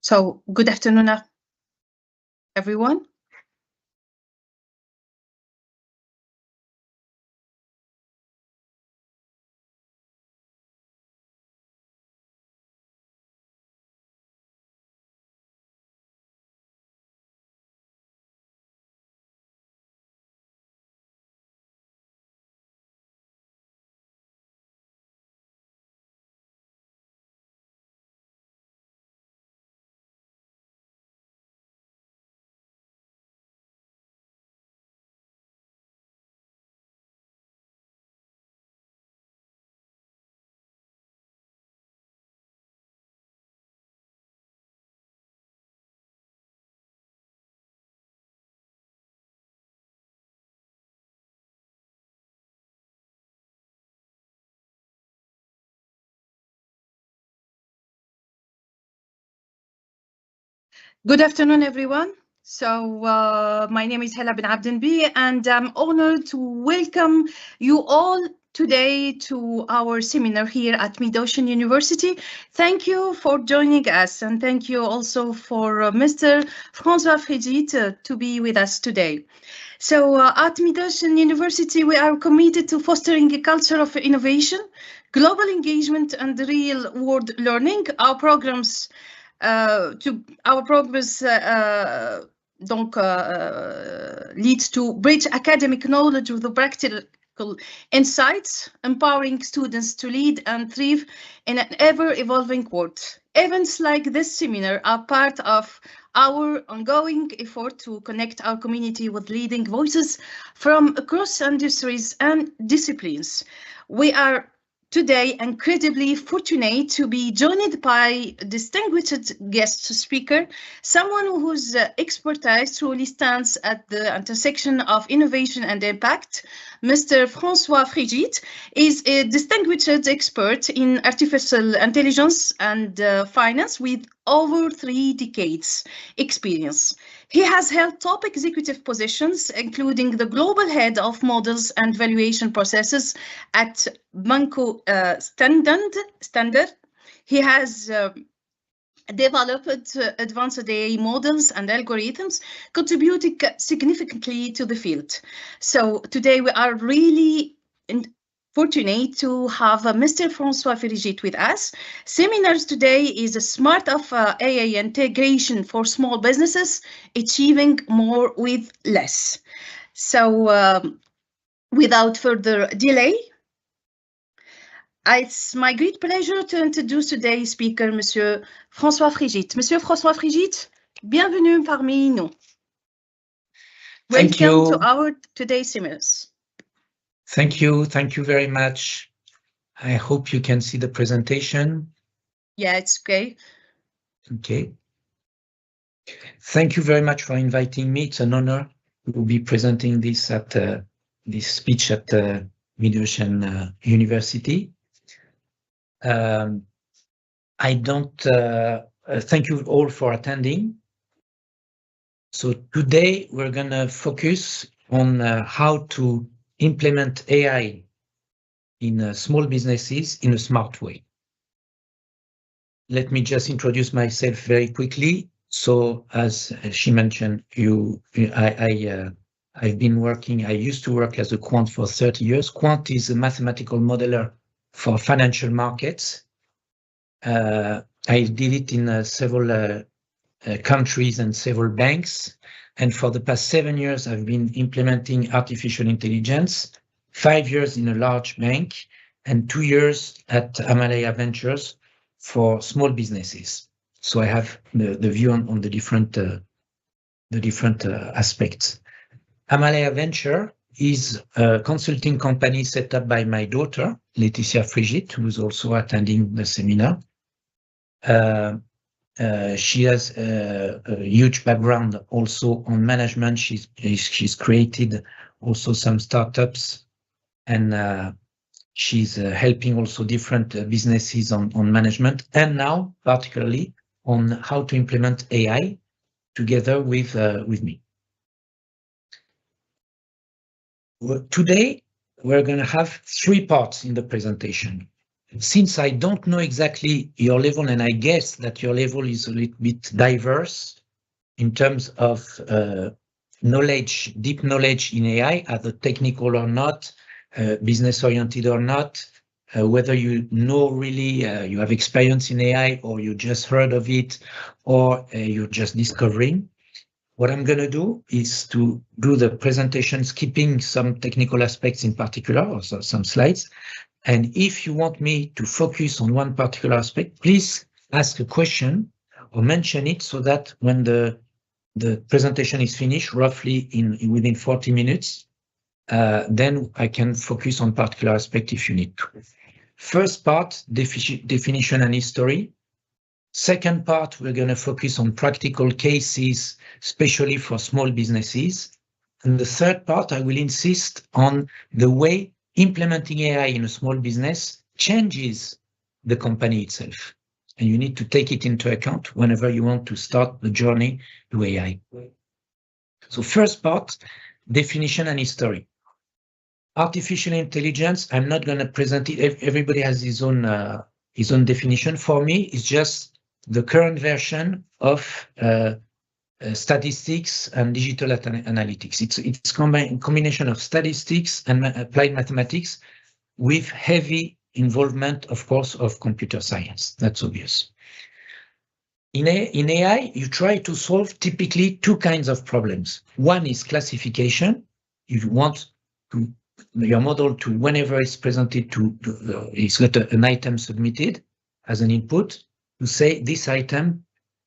So, good afternoon, everyone. Good afternoon, everyone. So, my name is Hela Ben Abdenbi, and I'm honored to welcome you all today to our seminar here at Mid-Ocean University. Thank you for joining us, and thank you also for Mr. François Frédit to be with us today. So, at Mid-Ocean University, we are committed to fostering a culture of innovation, global engagement, and real-world learning. Our programs leads to bridge academic knowledge with the practical insights, empowering students to lead and thrive in an ever-evolving world. Events like this seminar are part of our ongoing effort to connect our community with leading voices from across industries and disciplines. We are today incredibly fortunate to be joined by a distinguished guest speaker, someone whose expertise truly stands at the intersection of innovation and impact. Mr. François Frédit is a distinguished expert in artificial intelligence and finance with over 3 decades experience. He has held top executive positions, including the global head of models and valuation processes at Banco Standard. He has developed advanced AI models and algorithms, contributing significantly to the field. So today we are really fortunate to have Mr. François Frédit with us. Seminars today is a smart of AI integration for small businesses, achieving more with less. So without further delay, it's my great pleasure to introduce today's speaker, Monsieur François Frédit. Monsieur François Frédit, bienvenue parmi nous. Thank you. Welcome to our today's seminars. Thank you very much. I hope you can see the presentation. Yeah, it's okay. Okay. Thank you very much for inviting me. It's an honor to be presenting this at this speech at Mid-Ocean University. I don't thank you all for attending. So today we're going to focus on how to implement AI in small businesses in a smart way. Let me just introduce myself very quickly. So as she mentioned, I've been working, I used to work as a quant for 30 years. Quant is a mathematical modeler for financial markets. I did it in several countries and several banks. And for the past 7 years, I've been implementing artificial intelligence, 5 years in a large bank, and 2 years at Amalaya Ventures for small businesses. So I have the view on the different aspects. Amalaya Venture is a consulting company set up by my daughter, Laetitia Frédit, who is also attending the seminar. She has a huge background also on management. She's created also some startups, and she's helping also different businesses on management, and now particularly on how to implement AI together with me. Today, we're going to have 3 parts in the presentation. since I don't know exactly your level, and I guess that your level is a little bit diverse in terms of knowledge, deep knowledge in AI, either technical or not, business oriented or not, whether you know really, you have experience in AI, or you just heard of it, or you're just discovering. What I'm going to do is to do the presentation, skipping some technical aspects in particular, or some slides. And if you want me to focus on one particular aspect, please ask a question or mention it, so that when the presentation is finished, roughly within 40 minutes, then I can focus on particular aspect if you need to. First part, definition and history. Second part, we're going to focus on practical cases, especially for small businesses. And the third part, I will insist on the way implementing AI in a small business changes the company itself. And you need to take it into account whenever you want to start the journey to AI. So first part, definition and history. Artificial intelligence, I'm not going to present it. Everybody has his own definition. For me, it's just the current version of statistics and digital analytics. It's a combination of statistics and applied mathematics with heavy involvement, of course, of computer science. That's obvious. In AI, you try to solve typically two kinds of problems. One is classification. You want your model to, whenever it's presented it's got an item submitted as an input, to say this item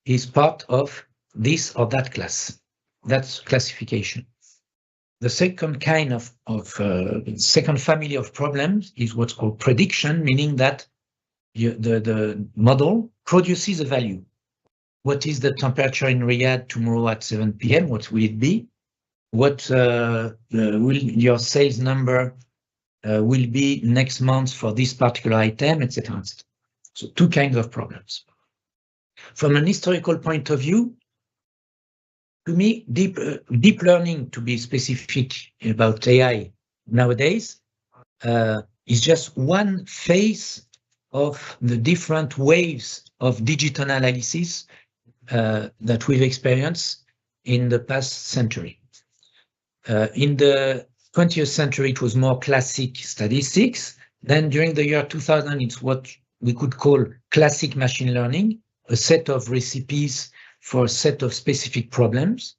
is part of this or that class. That's classification. The second kind of second family of problems is what's called prediction, meaning that the model produces a value. What is the temperature in Riyadh tomorrow at 7 p.m.? What will it be? What will your sales number will be next month for this particular item, etc. So two kinds of problems. From an historical point of view, to me, deep learning, to be specific about AI nowadays, is just one phase of the different waves of digital analysis that we've experienced in the past century. In the 20th century, it was more classic statistics. Then during the year 2000, it's what we could call classic machine learning, a set of recipes for a set of specific problems.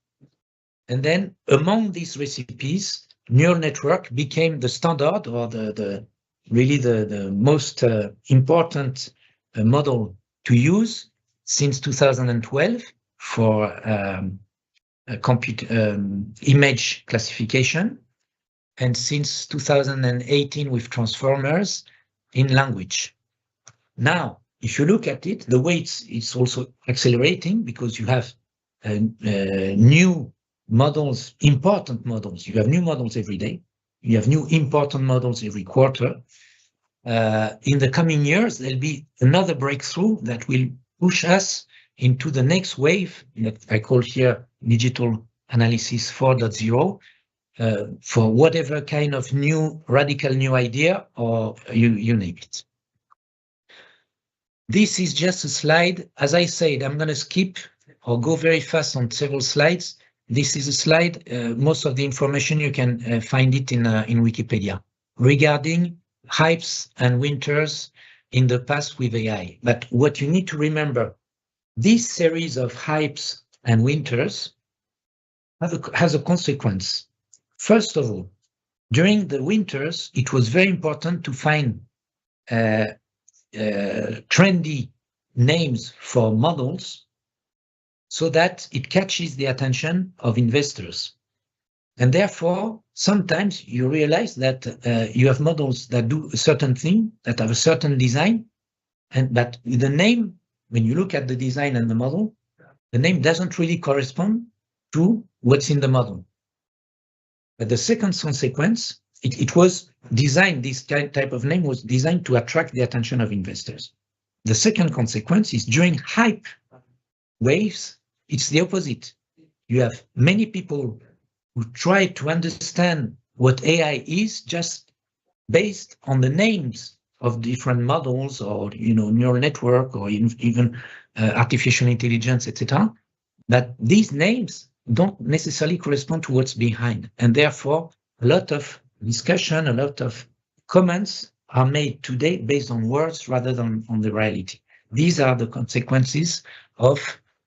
And then among these recipes, neural network became the standard, or really the most important model to use since 2012 for image classification, and since 2018 with transformers in language. Now, if you look at it, the way it's also accelerating, because you have new models, important models. You have new models every day. You have new important models every quarter. In the coming years, there'll be another breakthrough that will push us into the next wave that I call here digital analysis 4.0, for whatever kind of radical new idea, or you name it. This is just a slide. As I said, I'm going to skip or go very fast on several slides. This is a slide. Most of the information you can find it in Wikipedia regarding hypes and winters in the past with AI. But what you need to remember, this series of hypes and winters has a consequence. First of all, during the winters, it was very important to find trendy names for models so that it catches the attention of investors. And therefore, sometimes you realize that you have models that do a certain thing, that have a certain design, and that the name, when you look at the design and the model, the name doesn't really correspond to what's in the model. But the second consequence, it was designed, this type of name was designed to attract the attention of investors. The second consequence is during hype waves, it's the opposite. You have many people who try to understand what AI is just based on the names of different models or, neural network or even artificial intelligence, etc. But these names don't necessarily correspond to what's behind. And therefore, a lot of discussion, a lot of comments are made today based on words rather than on the reality. These are the consequences of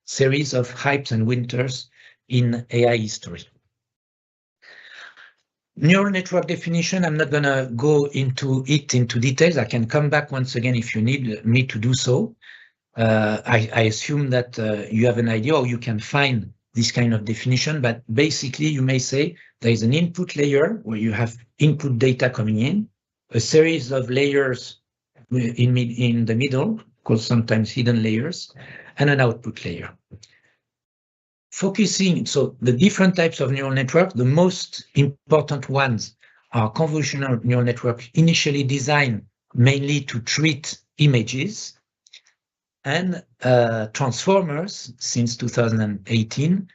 series of hypes and winters in AI history. Neural network definition, I'm not going to go into details. I can come back once again if you need me to do so. I assume that you have an idea or you can find this kind of definition, but basically you may say there is an input layer where you have input data coming in, a series of layers in the middle, called sometimes hidden layers, and an output layer. Focusing, so the different types of neural network, the most important ones are convolutional neural network, initially designed mainly to treat images, and transformers since 2018,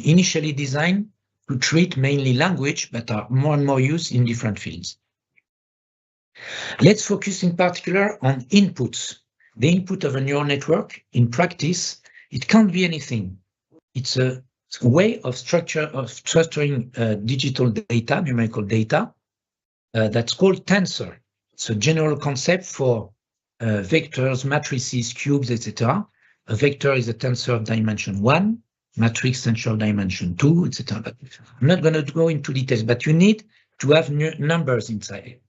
initially designed to treat mainly language, but are more and more used in different fields. Let's focus in particular on inputs. The input of a neural network in practice, it can't be anything. It's a way of structuring digital data, numerical data, that's called tensor. It's a general concept for vectors, matrices, cubes, etc. A vector is a tensor of dimension 1, matrix tensor of dimension 2, etc. But I'm not going to go into details, but you need to have numbers inside.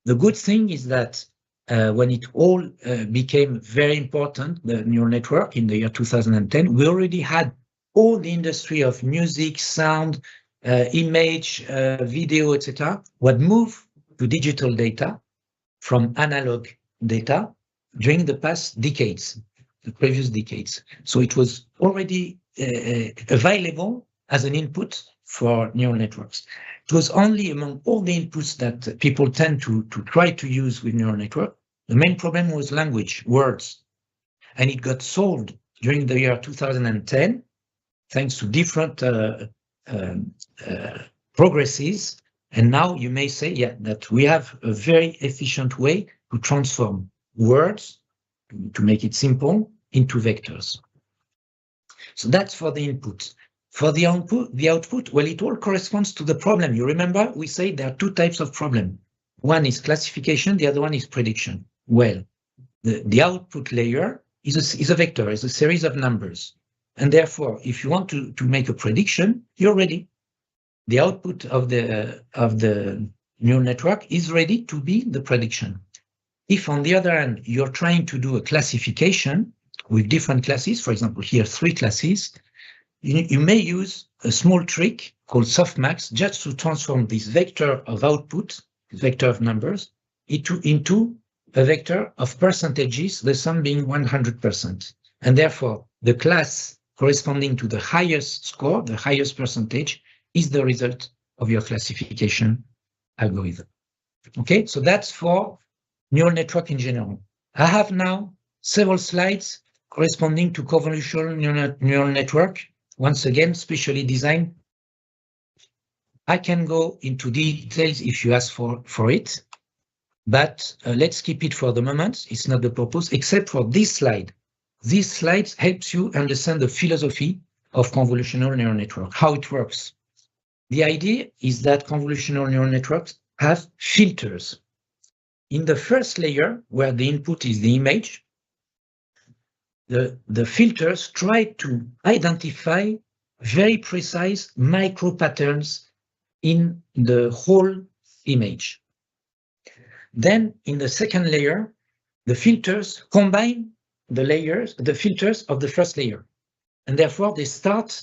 The good thing is that when it all became very important, the neural network in the year 2010, we already had all the industry of music, sound, image, video, etc. would move to digital data from analog data during the past decades, the previous decades. So it was already available as an input for neural networks. It was only among all the inputs that people tend to try to use with neural network. The main problem was language, words, and it got solved during the year 2010, thanks to different progresses. And now you may say, yeah, that we have a very efficient way to transform words, to make it simple, into vectors. So that's for the input. For the output, well, it all corresponds to the problem. You remember, we say there are two types of problem. One is classification, the other one is prediction. Well, the output layer is a vector, is a series of numbers. And therefore, if you want to make a prediction, you're ready. The output of the neural network is ready to be the prediction. If, on the other hand, you're trying to do a classification with different classes, for example, here 3 classes, you may use a small trick called softmax just to transform this vector of output, vector of numbers, into a vector of percentages, the sum being 100%. And therefore, the class corresponding to the highest score, the highest percentage, is the result of your classification algorithm. Okay, so that's for neural network in general. I have now several slides corresponding to convolutional neural network, once again, specially designed. I can go into details if you ask for it, but let's keep it for the moment. It's not the purpose, except for this slide. This slide helps you understand the philosophy of convolutional neural network, how it works. The idea is that convolutional neural networks have filters. In the first layer, where the input is the image, the filters try to identify very precise micro patterns in the whole image. Then in the second layer, the filters combine the filters of the first layer. And therefore they start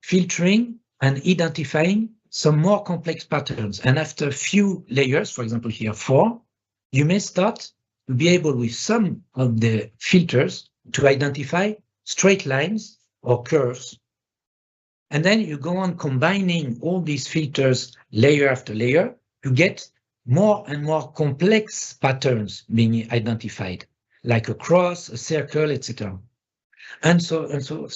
filtering and identifying some more complex patterns. And after a few layers, for example, here 4, you may start to be able with some of the filters to identify straight lines or curves. And then you go on combining all these filters layer after layer to get more and more complex patterns being identified, like a cross, a circle, etc. And so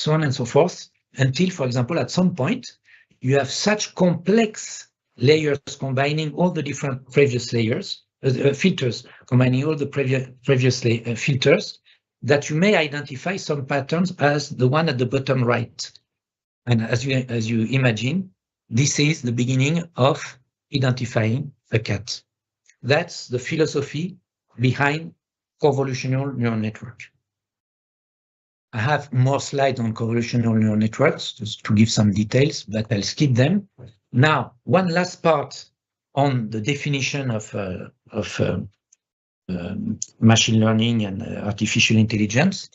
on and so forth, until, for example, at some point, you have such complex layers combining all the different previous layers filters, combining all the previously filters, that you may identify some patterns as the one at the bottom right. And as you imagine, this is the beginning of identifying a cat. That's the philosophy behind convolutional neural network. I have more slides on convolutional neural networks just to give some details, but I'll skip them. Now, one last part on the definition of machine learning and artificial intelligence.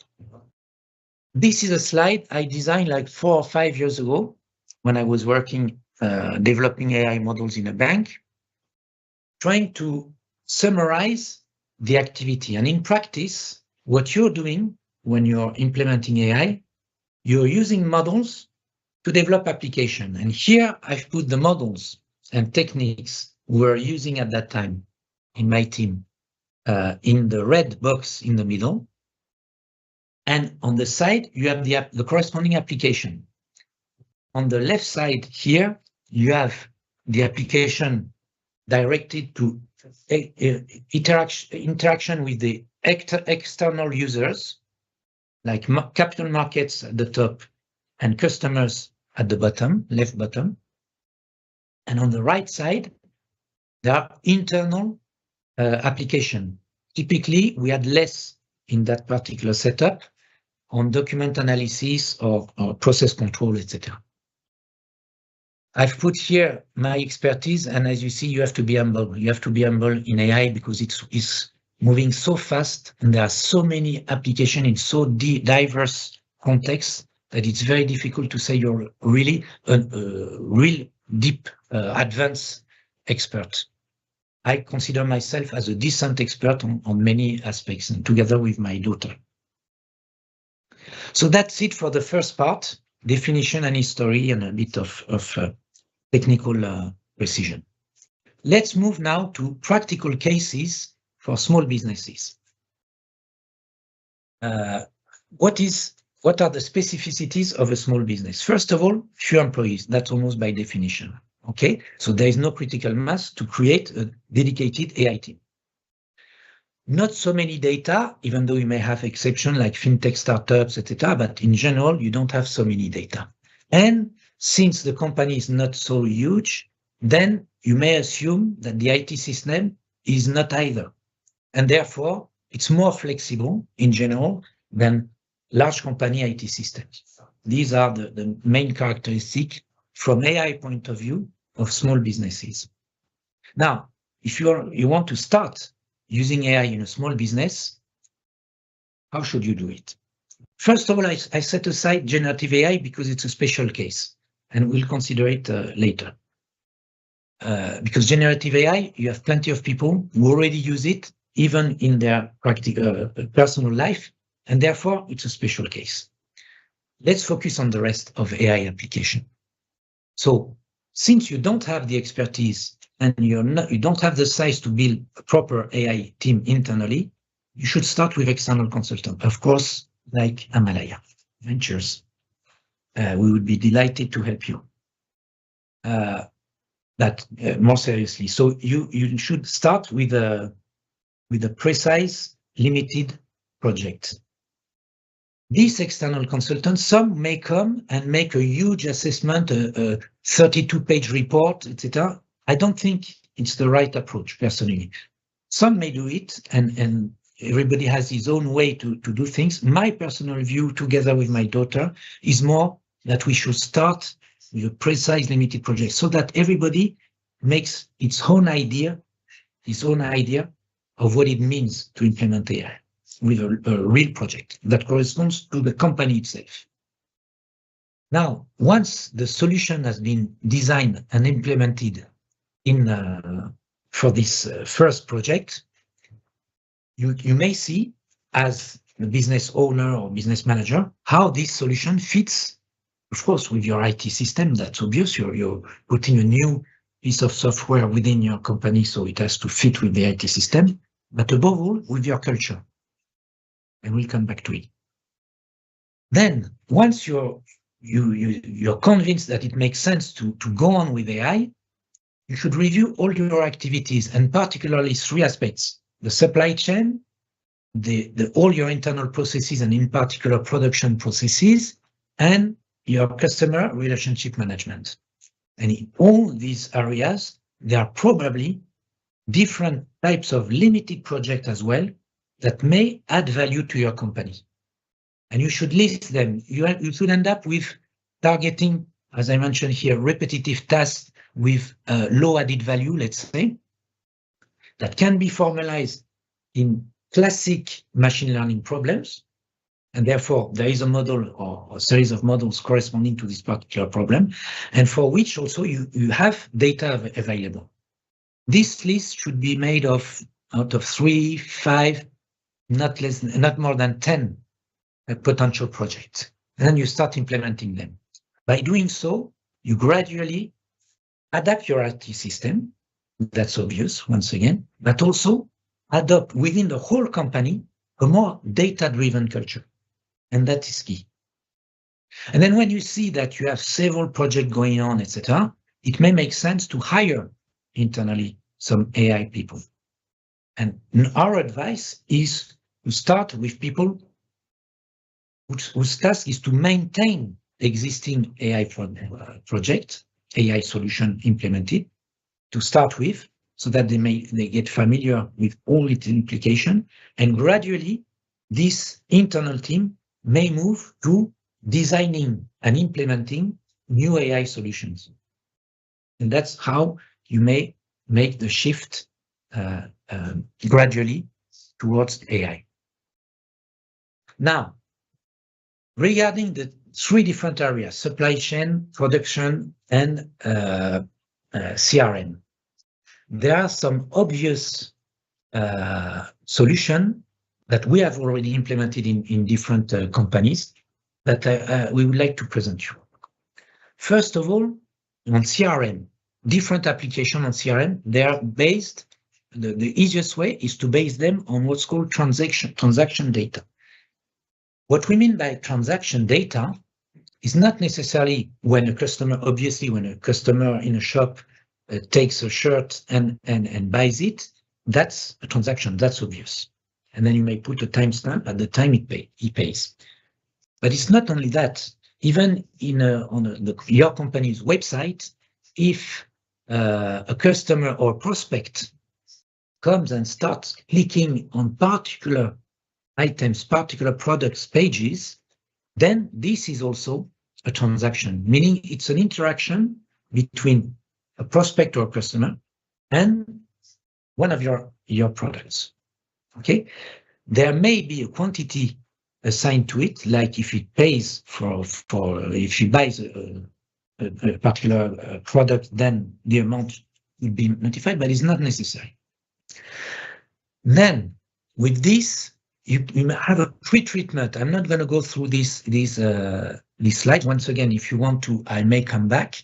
This is a slide I designed like 4 or 5 years ago when I was working, developing AI models in a bank, trying to summarize the activity. And in practice, what you're doing when you're implementing AI, you're using models to develop application. And here I've put the models and techniques we're using at that time in my team in the red box in the middle. And on the side, you have the corresponding application. On the left side here, you have the application directed to interaction with the external users, like capital markets at the top and customers at the bottom, left bottom. And on the right side, there are internal application. Typically, we had less in that particular setup on document analysis or process control, etc. I've put here my expertise, and as you see, you have to be humble. You have to be humble in AI because it's moving so fast, and there are so many applications in so diverse contexts that it's very difficult to say you're really a real deep, advanced expert. I consider myself as a decent expert on many aspects, and together with my daughter. So that's it for the first part, definition and history and a bit of technical precision. Let's move now to practical cases for small businesses. What are the specificities of a small business? First of all, few employees, that's almost by definition. Okay, so there is no critical mass to create a dedicated AI team. Not so many data, even though you may have exceptions like fintech startups, etc. But in general, you don't have so many data. And since the company is not so huge, then you may assume that the IT system is not either. And therefore, it's more flexible in general than large company IT systems. These are the main characteristics from AI point of view of small businesses. Now, if you want to start using AI in a small business, how should you do it? First of all, I set aside generative AI because it's a special case, and we'll consider it later. Because generative AI, you have plenty of people who already use it, even in their practical personal life, and therefore it's a special case. Let's focus on the rest of AI application. So, since you don't have the expertise and you don't have the size to build a proper AI team internally, you should start with external consultant, of course, like Amalaya Ventures. We would be delighted to help you. But more seriously, so you should start with a precise, limited project. These external consultants, some may come and make a huge assessment, a 32-page report, etc. I don't think it's the right approach, personally. Some may do it, and everybody has his own way to do things. My personal view, together with my daughter, is more that we should start with a precise, limited project so that everybody makes its own idea of what it means to implement AI with a real project that corresponds to the company itself. Now, once the solution has been designed and implemented for this first project, you may see as a business owner or business manager how this solution fits, of course, with your IT system. That's obvious. You're putting a new piece of software within your company, so it has to fit with the IT system, but above all, with your culture. And we'll come back to it. Then, once you're convinced that it makes sense to go on with AI, you should review all your activities, and particularly 3 aspects: the supply chain, all your internal processes, and in particular production processes, and your customer relationship management. And in all these areas, there are probably different types of limited projects as well that may add value to your company. And you should list them. You should end up with targeting, as I mentioned here, repetitive tasks with low added value, let's say, that can be formalized in classic machine learning problems. And therefore, there is a model or a series of models corresponding to this particular problem, and for which also you have data available. This list should be made of out of 3, 5, not more than 10 potential projects. And then you start implementing them. By doing so, you gradually adapt your IT system. That's obvious, once again, but also adopt within the whole company a more data-driven culture. And that is key. And then when you see that you have several projects going on, etc., it may make sense to hire internally some AI people. And our advice is to start with people whose task is to maintain existing AI project, AI solution implemented, to start with, so that they get familiar with all its implications, and gradually this internal team may move to designing and implementing new AI solutions. And that's how you may make the shift gradually towards AI. Now, regarding the 3 different areas, supply chain, production, and CRM, there are some obvious solutions that we have already implemented in different companies that we would like to present you. First of all, on CRM, different applications on CRM, they are based, the easiest way is to base them on what's called transaction data. What we mean by transaction data is not necessarily when a customer, obviously when a customer in a shop takes a shirt and buys it, that's a transaction, that's obvious. And then you may put a timestamp at the time he pays. But it's not only that. Even on your company's website, if a customer or prospect comes and starts clicking on particular items, particular products pages, then this is also a transaction, meaning it's an interaction between a prospect or a customer and one of your products. Okay, there may be a quantity assigned to it, like if it pays if she buys a particular product, then the amount will be notified, but it's not necessary. Then with this, you have a pre-treatment. I'm not going to go through this slide. Once again, if you want to, I may come back,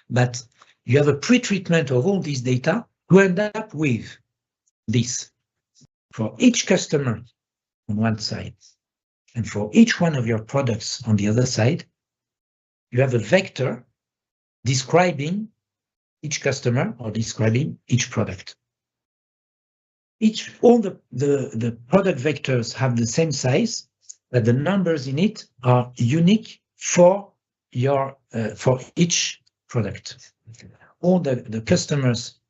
but you have a pre-treatment of all this data to end up with this. For each customer on one side, and for each one of your products on the other side, you have a vector describing each customer or describing each product. All the product vectors have the same size, but the numbers in it are unique for each product. All the customers'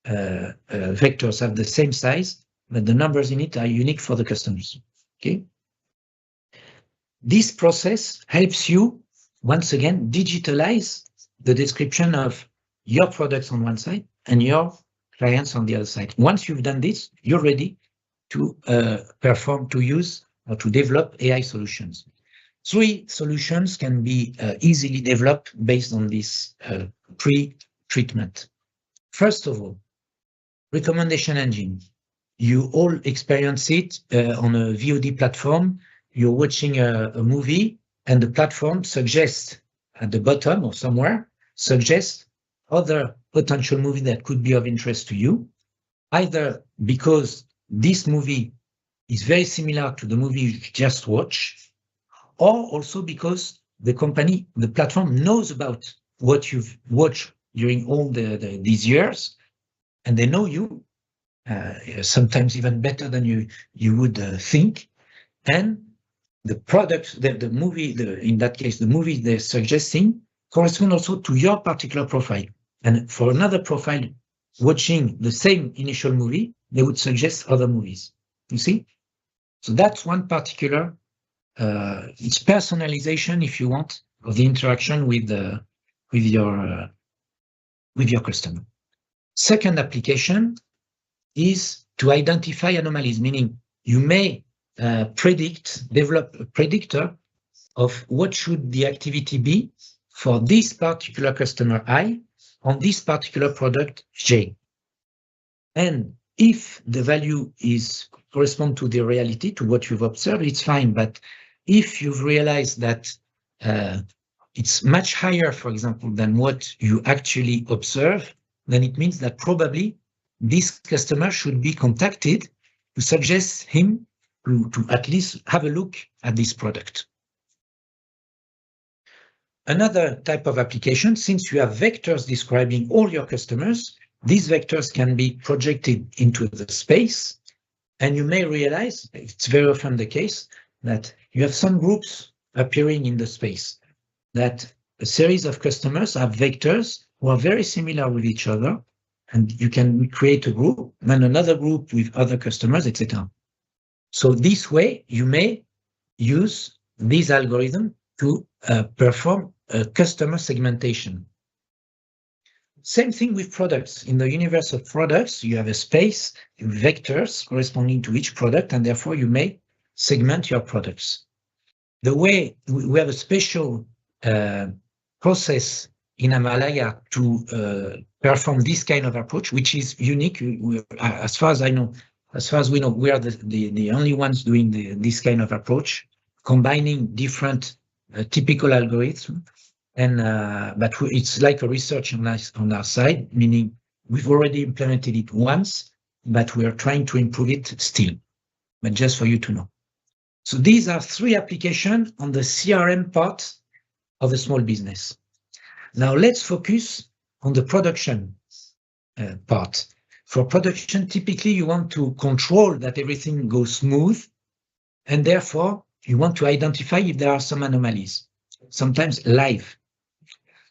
vectors have the same size, but the numbers in it are unique for the customers. Okay. This process helps you, once again, digitalize the description of your products on one side and your clients on the other side. Once you've done this, you're ready to use or to develop AI solutions. 3 solutions can be easily developed based on this pre-treatment. First of all, recommendation engine. You all experience it on a VOD platform. You're watching a movie and the platform suggests at the bottom or somewhere, suggests other potential movie that could be of interest to you, either because this movie is very similar to the movie you just watched, or also because the platform knows about what you've watched during all these years, and they know you, sometimes even better than you would think. And the product, the movie, in that case, the movie they're suggesting correspond also to your particular profile. And for another profile watching the same initial movie, they would suggest other movies. You see? So that's one particular, it's personalization, if you want, of the interaction with your customer. Second application is to identify anomalies, meaning you may develop a predictor of what should the activity be for this particular customer I on this particular product J. And if the value is correspond to the reality, to what you've observed, it's fine. But if you've realized that it's much higher, for example, than what you actually observe, then it means that probably this customer should be contacted to suggest him to at least have a look at this product. Another type of application, since you have vectors describing all your customers, these vectors can be projected into the space, and you may realize, it's very often the case, that you have some groups appearing in the space, that a series of customers have vectors who are very similar with each other, and you can create a group and another group with other customers, etc. So this way, you may use this algorithm to perform a customer segmentation. Same thing with products. In the universe of products, you have a space, vectors corresponding to each product, and therefore you may segment your products. The way we have a special process in Amalaya to perform this kind of approach, which is unique. As far as I know, as far as we know, we are the only ones doing this kind of approach, combining different typical algorithms. And but it's like a research on our side, meaning we've already implemented it once, but we are trying to improve it still. But just for you to know. So these are three applications on the CRM part of a small business. Now let's focus on the production part. For production, typically you want to control that everything goes smooth, and therefore you want to identify if there are some anomalies, sometimes live.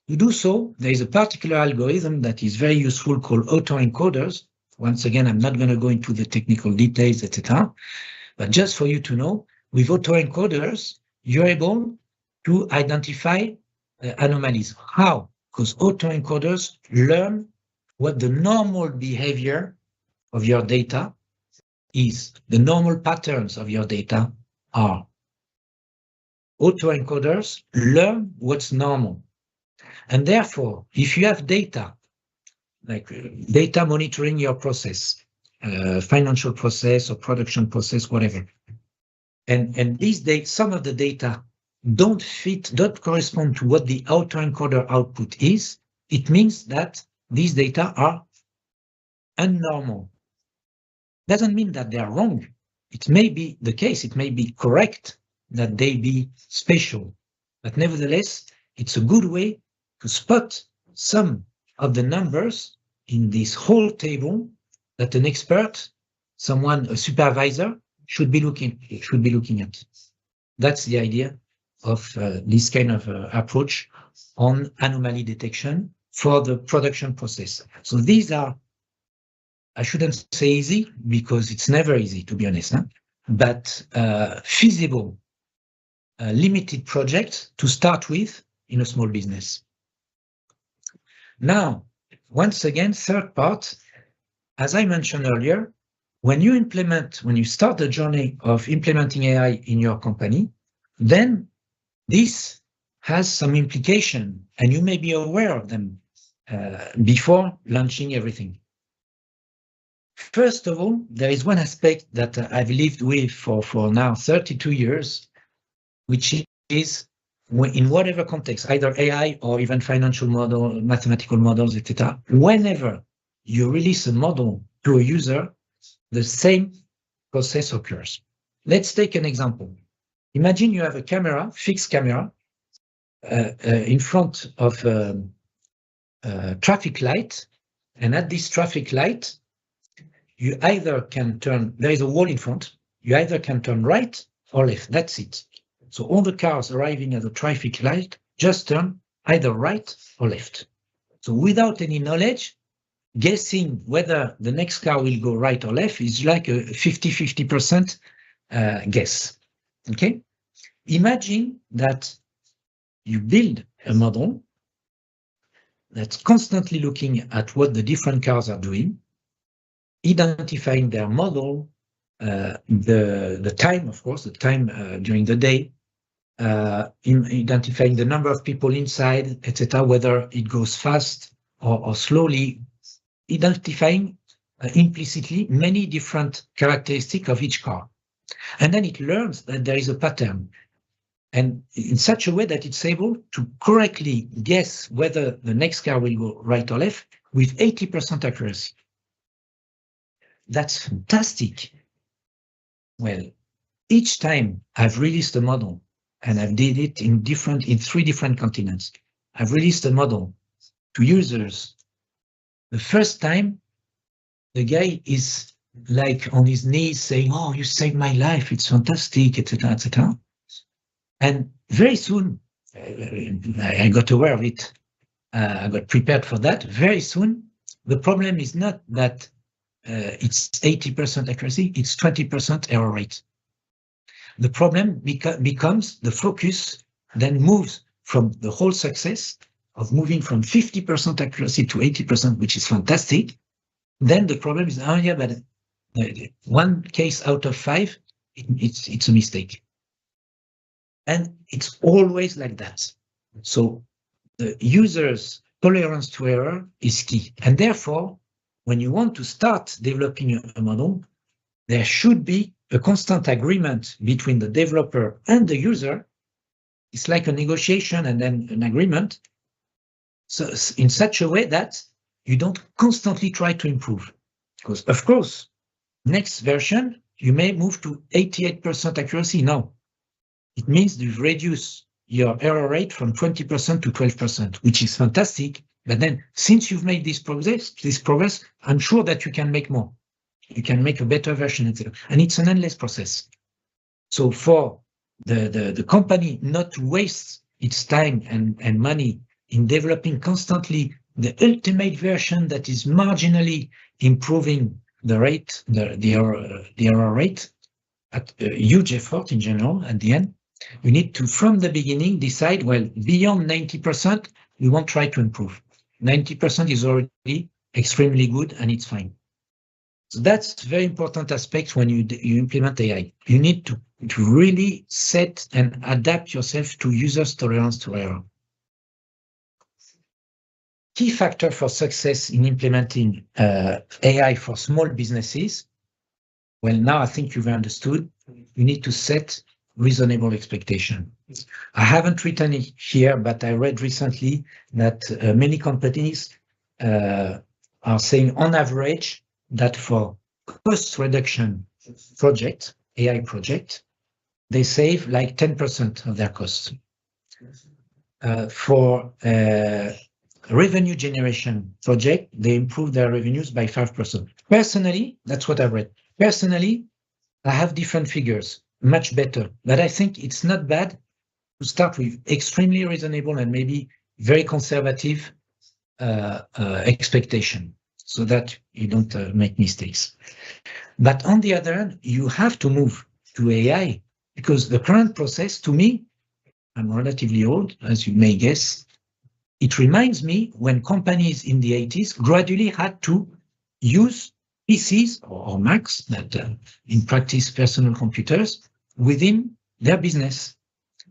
To do so, there is a particular algorithm that is very useful called autoencoders. Once again, I'm not going to go into the technical details, etc. But just for you to know, with autoencoders, you're able to identify anomalies. How? Because autoencoders learn what the normal behavior of your data is, the normal patterns of your data are. Autoencoders learn what's normal. And therefore, if you have data, like data monitoring your process, financial process or production process, whatever, and these data, some of the data don't correspond to what the autoencoder output is, it means that these data are abnormal. Doesn't mean that they are wrong. It may be the case, it may be correct that they be special, but nevertheless, it's a good way to spot some of the numbers in this whole table that an expert, someone, a supervisor, should be looking at. That's the idea of this kind of approach on anomaly detection for the production process. So these are, I shouldn't say easy because it's never easy, to be honest, but feasible, limited projects to start with in a small business. Now, once again, third part, as I mentioned earlier, when you start the journey of implementing AI in your company, then this has some implication, and you may be aware of them before launching everything. First of all, there is one aspect that I've lived with for now 32 years, which is in whatever context, either AI or even financial model, mathematical models, etc. Whenever you release a model to a user, the same process occurs. Let's take an example. Imagine you have a camera, fixed camera, in front of traffic light, and at this traffic light, you either can turn, there is a wall in front, you either can turn right or left, that's it. So all the cars arriving at the traffic light just turn either right or left. So without any knowledge, guessing whether the next car will go right or left is like a 50-50% guess, okay? Imagine that you build a model that's constantly looking at what the different cars are doing, identifying their model, the time, of course, the time during the day, identifying the number of people inside, etc., whether it goes fast or slowly, identifying implicitly many different characteristics of each car. And then it learns that there is a pattern, and in such a way that it's able to correctly guess whether the next car will go right or left with 80% accuracy. That's fantastic. Well, each time I've released a model, and I've did it in 3 different continents, I've released a model to users. The first time, the guy is like on his knees saying, "Oh, you saved my life, it's fantastic," etc., etc. And very soon, I got aware of it. I got prepared for that. Very soon, the problem is not that it's 80% accuracy, it's 20% error rate. The problem becomes the focus then moves from the whole success of moving from 50% accuracy to 80%, which is fantastic. Then the problem is, oh yeah, but one case out of 5, it's a mistake. And it's always like that. So the user's tolerance to error is key. And therefore, when you want to start developing a model, there should be a constant agreement between the developer and the user. It's like a negotiation and then an agreement. So in such a way that you don't constantly try to improve. Because of course, next version, you may move to 88% accuracy now. It means you've reduced your error rate from 20% to 12%, which is fantastic. But then since you've made this progress, I'm sure that you can make more. You can make a better version, etc. And it's an endless process. So for the company not to waste its time and money in developing constantly the ultimate version that is marginally improving the rate, the error rate at a huge effort in general at the end, you need to, from the beginning, decide, well, beyond 90%, we won't try to improve. 90% is already extremely good and it's fine. So that's a very important aspect when you implement AI. You need to really set and adapt yourself to users' tolerance to error. Key factor for success in implementing AI for small businesses. Well, now I think you've understood. You need to set reasonable expectation. I haven't written it here, but I read recently that many companies are saying on average that for cost reduction project, AI project, they save like 10% of their costs. For revenue generation project, they improve their revenues by 5%. Personally, that's what I read. Personally, I have different figures, much better, but I think it's not bad to start with extremely reasonable and maybe very conservative expectation so that you don't make mistakes. But on the other hand, you have to move to AI because the current process, to me, I'm relatively old, as you may guess, it reminds me when companies in the 80s gradually had to use PCs or Macs, that in practice personal computers, within their business.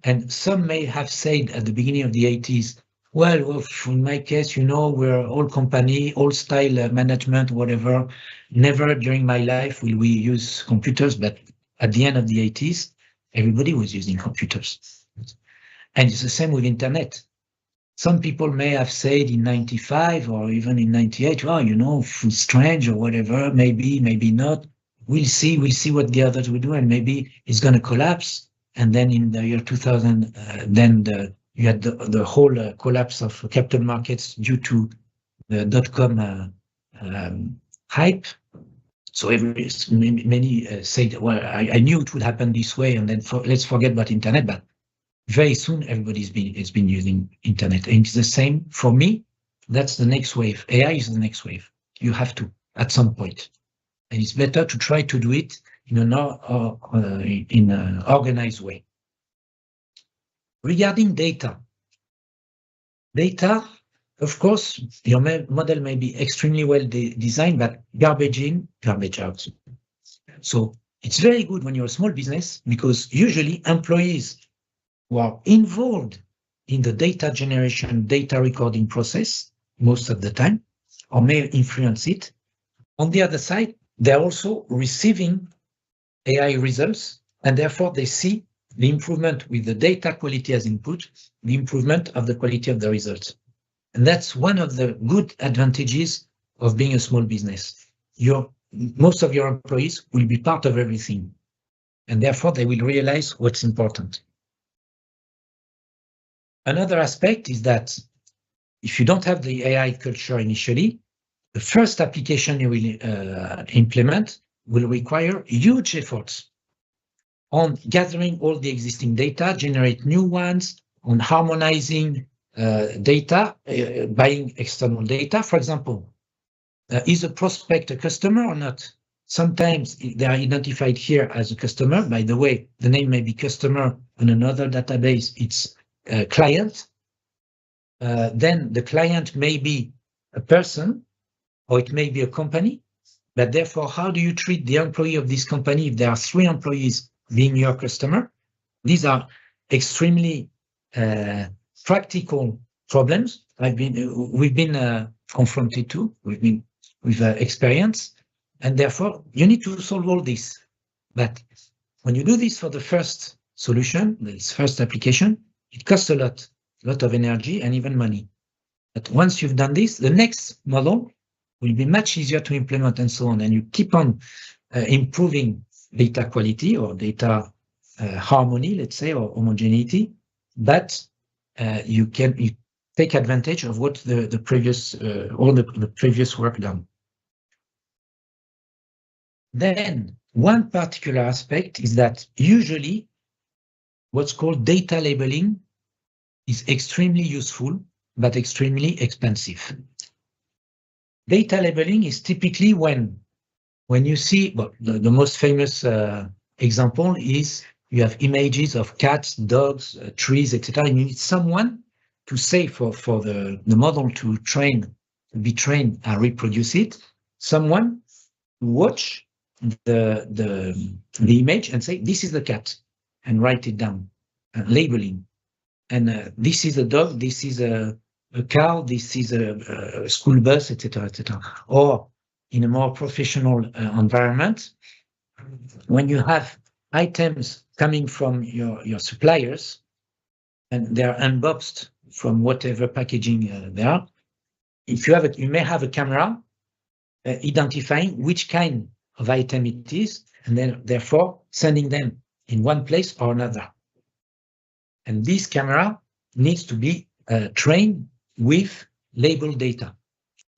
And some may have said at the beginning of the 80s, well, in my case, you know, we're old company, old style management, whatever. Never during my life will we use computers, but at the end of the 80s, everybody was using computers. And it's the same with internet. Some people may have said in 95 or even in 98, well, you know, it's strange or whatever, maybe, maybe not. We'll see what the others will do, and maybe it's going to collapse. And then in the year 2000, you had the whole collapse of capital markets due to dot-com hype. So many said, well, I knew it would happen this way, and then let's forget about internet. But very soon, everybody's been using internet, and it's the same for me. That's the next wave. AI is the next wave. You have to at some point, and it's better to try to do it in an organized way. Regarding data, of course, your model may be extremely well designed, but garbage in, garbage out. So it's very good when you're a small business, because usually employees who are involved in the data generation, data recording process most of the time, or may influence it. On the other side, they're also receiving AI results, and therefore they see the improvement with the data quality as input, the improvement of the quality of the results. And that's one of the good advantages of being a small business. Most of your employees will be part of everything, and therefore they will realize what's important. Another aspect is that if you don't have the AI culture initially, the first application you will implement will require huge efforts on gathering all the existing data, generate new ones, on harmonizing data, buying external data. For example, is a prospect a customer or not? Sometimes they are identified here as a customer. By the way, the name may be customer, in another database it's a client. Then the client may be a person, or it may be a company. But therefore, how do you treat the employee of this company if there are 3 employees being your customer? These are extremely practical problems we've been confronted to, with experience, and therefore you need to solve all this. But when you do this for the first solution, this first application, it costs a lot of energy and even money. But once you've done this, the next model will be much easier to implement and so on, and you keep on improving data quality or data harmony, let's say, or homogeneity, but you take advantage of what the previous all the previous work done. Then one particular aspect is that usually what's called data labeling is extremely useful, but extremely expensive. Data labeling is typically when you see, well, the most famous example is you have images of cats, dogs, trees, etc. And you need someone to say for the model to be trained and reproduce it, someone to watch the image and say, this is the cat, and write it down, labeling. And this is a dog, this is a car, this is a school bus, etc., etc. Or in a more professional environment, when you have items coming from your suppliers and they are unboxed from whatever packaging they are, if you may have a camera identifying which kind of item it is, and then therefore sending them in one place or another. And this camera needs to be trained with labeled data,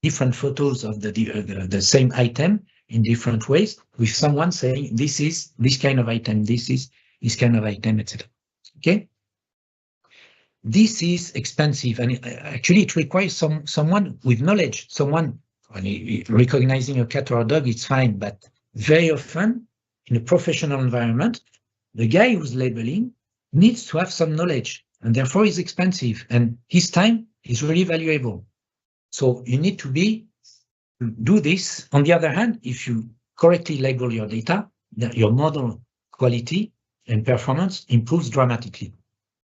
different photos of the same item in different ways, with someone saying this is this kind of item, this is this kind of item, etc. Okay, this is expensive, and actually it requires someone with knowledge. Someone recognizing a cat or a dog, it's fine, but very often in a professional environment, the guy who's labeling needs to have some knowledge, and therefore is expensive, and his time is really valuable. So you need to do this. On the other hand, if you correctly label your data, your model quality and performance improves dramatically.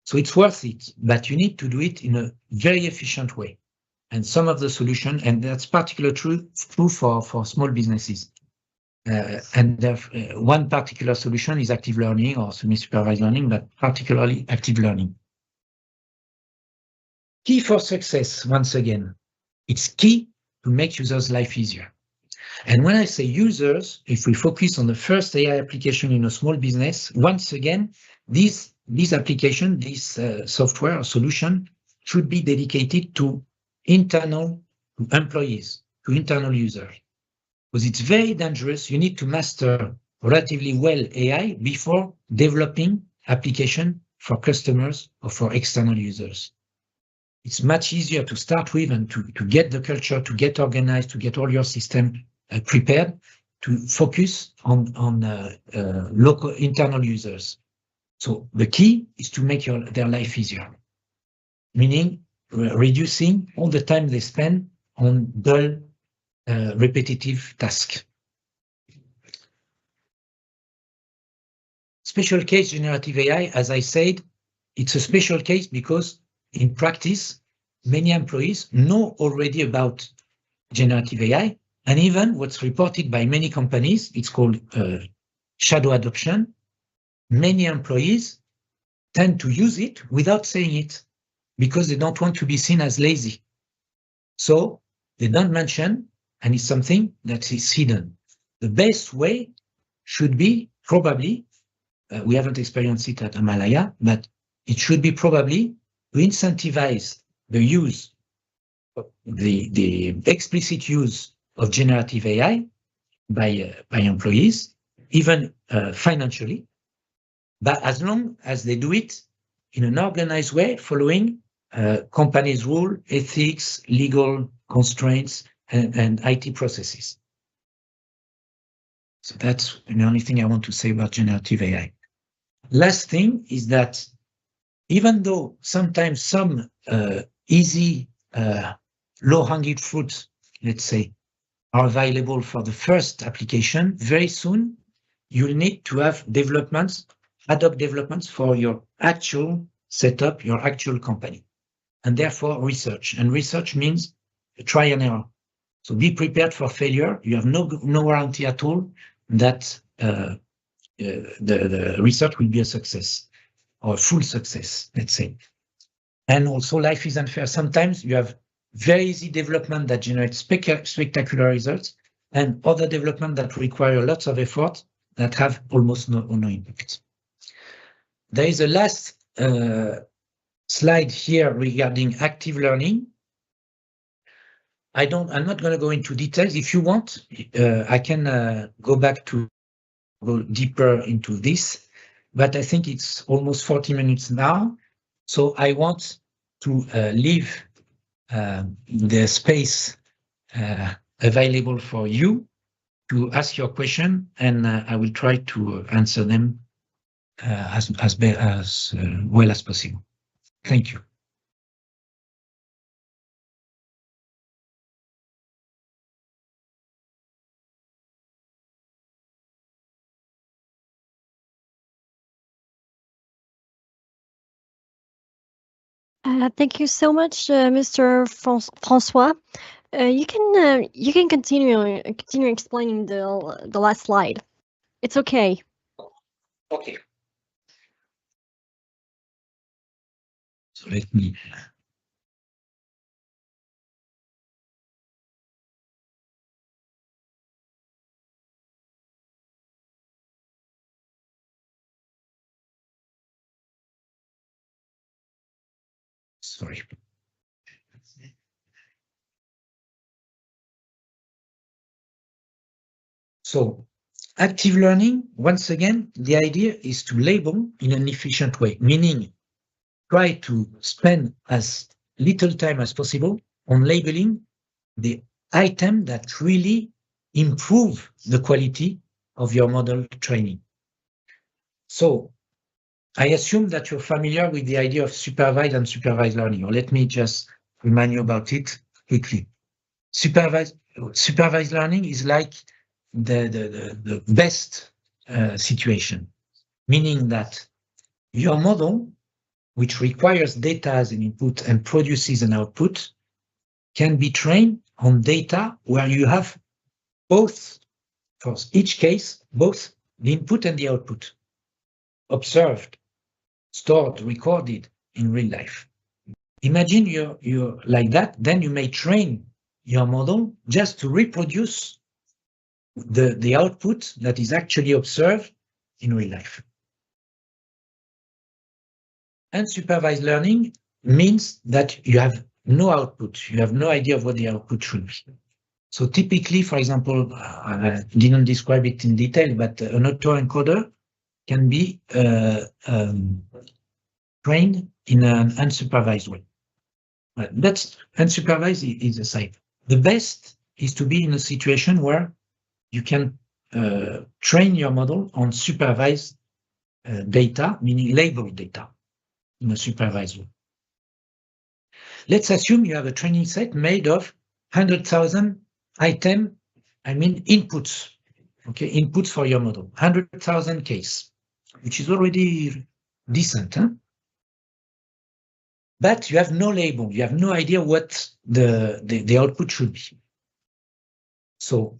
So it's worth it, but you need to do it in a very efficient way. And some of the solution, and that's particularly true for small businesses. One particular solution is active learning or semi-supervised learning, but particularly active learning. Key for success, once again, it's key to make users' life easier. And when I say users, if we focus on the first AI application in a small business, once again, this application, this software or solution should be dedicated to internal to employees, to internal users. Because it's very dangerous. You need to master relatively well AI before developing application for customers or for external users. It's much easier to start with and to get the culture, to get organized, to get all your system prepared, to focus on local internal users. So the key is to make their life easier, meaning reducing all the time they spend on dull, repetitive tasks. Special case generative AI, as I said, it's a special case because in practice, many employees know already about generative AI, and even what's reported by many companies, it's called shadow adoption. Many employees tend to use it without saying it because they don't want to be seen as lazy. So they don't mention, and it's something that is hidden. The best way should be probably, we haven't experienced it at Himalaya, but it should be probably to incentivize the use, the explicit use of generative AI by employees, even financially, but as long as they do it in an organized way, following companies' rule, ethics, legal constraints, and IT processes. So that's the only thing I want to say about generative AI. Last thing is that even though sometimes some easy, low-hanging fruits, let's say, are available for the first application, very soon you'll need to have developments, ad hoc developments for your actual setup, your actual company, and therefore research. And research means try and error. So be prepared for failure. You have no guarantee at all that the research will be a success or a full success, let's say. And also life is unfair. Sometimes you have very easy development that generates spectacular results and other development that require lots of effort that have almost no impact. There is a last slide here regarding active learning. I'm not going to go into details. If you want, I can go back to go deeper into this, but I think it's almost 40 minutes now. So I want to leave the space available for you to ask your question, and I will try to answer them as well as possible. Thank you. Thank you so much, Mr. François. You can continue explaining the last slide. It's okay. Okay. So let me. Sorry. So active learning, once again, the idea is to label in an efficient way, meaning try to spend as little time as possible on labeling the item that really improve the quality of your model training. So I assume that you're familiar with the idea of supervised and supervised learning, or let me just remind you about it quickly. Supervised learning is like the best situation, meaning that your model, which requires data as an input and produces an output, can be trained on data where you have both, for each case, both the input and the output, observed, stored, recorded in real life. Imagine you're like that, then you may train your model just to reproduce the output that is actually observed in real life. And supervised learning means that you have no output. You have no idea of what the output should be. So typically, for example, I didn't describe it in detail, but an autoencoder can be trained in an unsupervised way. That's unsupervised is a side. The best is to be in a situation where you can train your model on supervised data, meaning labeled data, in a supervised way. Let's assume you have a training set made of 100,000 inputs, okay, inputs for your model, 100,000 case, which is already decent, huh? But you have no label, you have no idea what the output should be. So,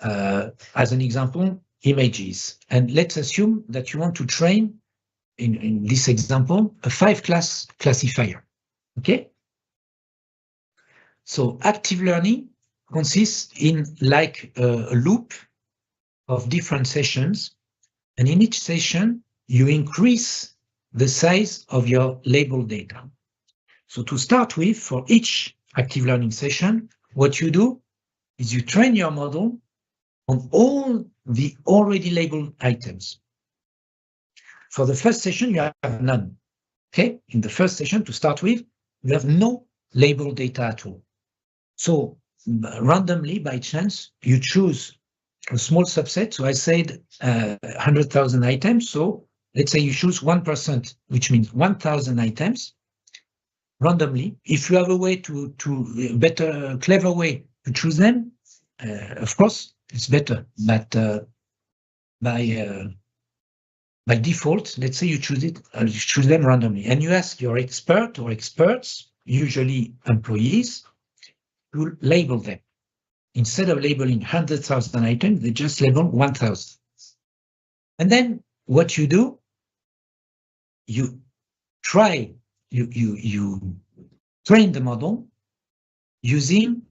as an example, images. And let's assume that you want to train, in this example, a 5-class classifier, okay? So active learning consists in like a loop of different sessions. And in each session, you increase the size of your label data. So to start with, for each active learning session, what you do is you train your model on all the already labeled items. For the first session, you have none. Okay, in the first session, to start with, you have no labeled data at all. So randomly, by chance, you choose a small subset. So I said 100,000 items. So let's say you choose 1%, which means 1,000 items randomly. If you have a way to better, clever way to choose them, of course, it's better. But by default, let's say you choose them randomly, and you ask your expert or experts, usually employees, to label them. Instead of labeling 100,000 items, they just label 1,000. And then what you do, you train the model using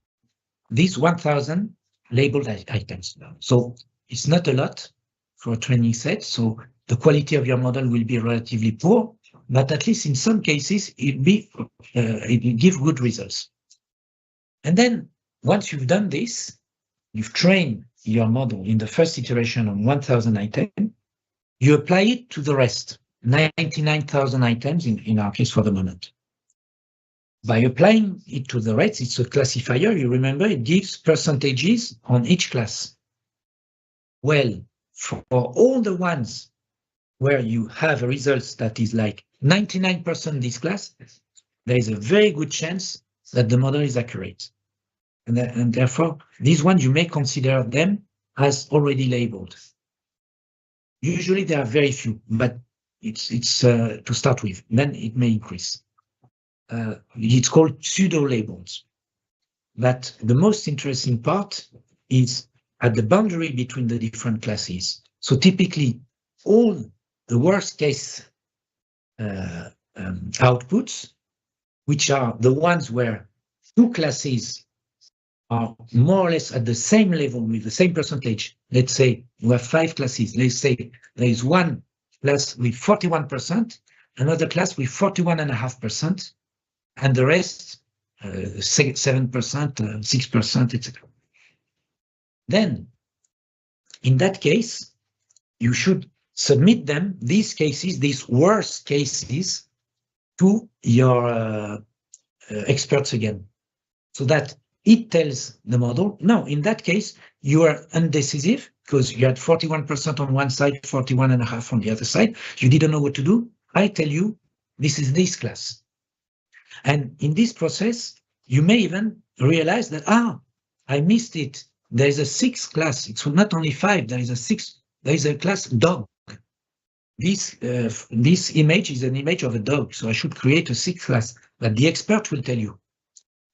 these 1,000 labeled items. So it's not a lot for a training set. So the quality of your model will be relatively poor, but at least in some cases, it will give good results. And then once you've done this, you've trained your model in the first iteration on 1,000 items, you apply it to the rest, 99,000 items in our case for the moment. By applying it to the rest, it's a classifier. You remember it gives percentages on each class. Well, for all the ones where you have a result that is like 99% this class, there is a very good chance that the model is accurate. And therefore, these ones, you may consider them as already labeled. Usually there are very few, but it's to start with, then it may increase. It's called pseudo labels. But the most interesting part is at the boundary between the different classes. So typically, all the worst case outputs, which are the ones where two classes are more or less at the same level with the same percentage. Let's say we have 5 classes. Let's say there is one class with 41%, another class with 41.5%, and the rest 7%, 6%, etc. Then, in that case, you should submit them, these cases, these worst cases, to your experts again, so that it tells the model, no, in that case, you are undecisive because you had 41% on one side, 41.5% on the other side. You didn't know what to do. I tell you, this is this class. And in this process, you may even realize that, I missed it. There is a 6th class. It's not only 5, there is a 6th. There is a class dog. This image is an image of a dog, so I should create a 6th class. But the expert will tell you,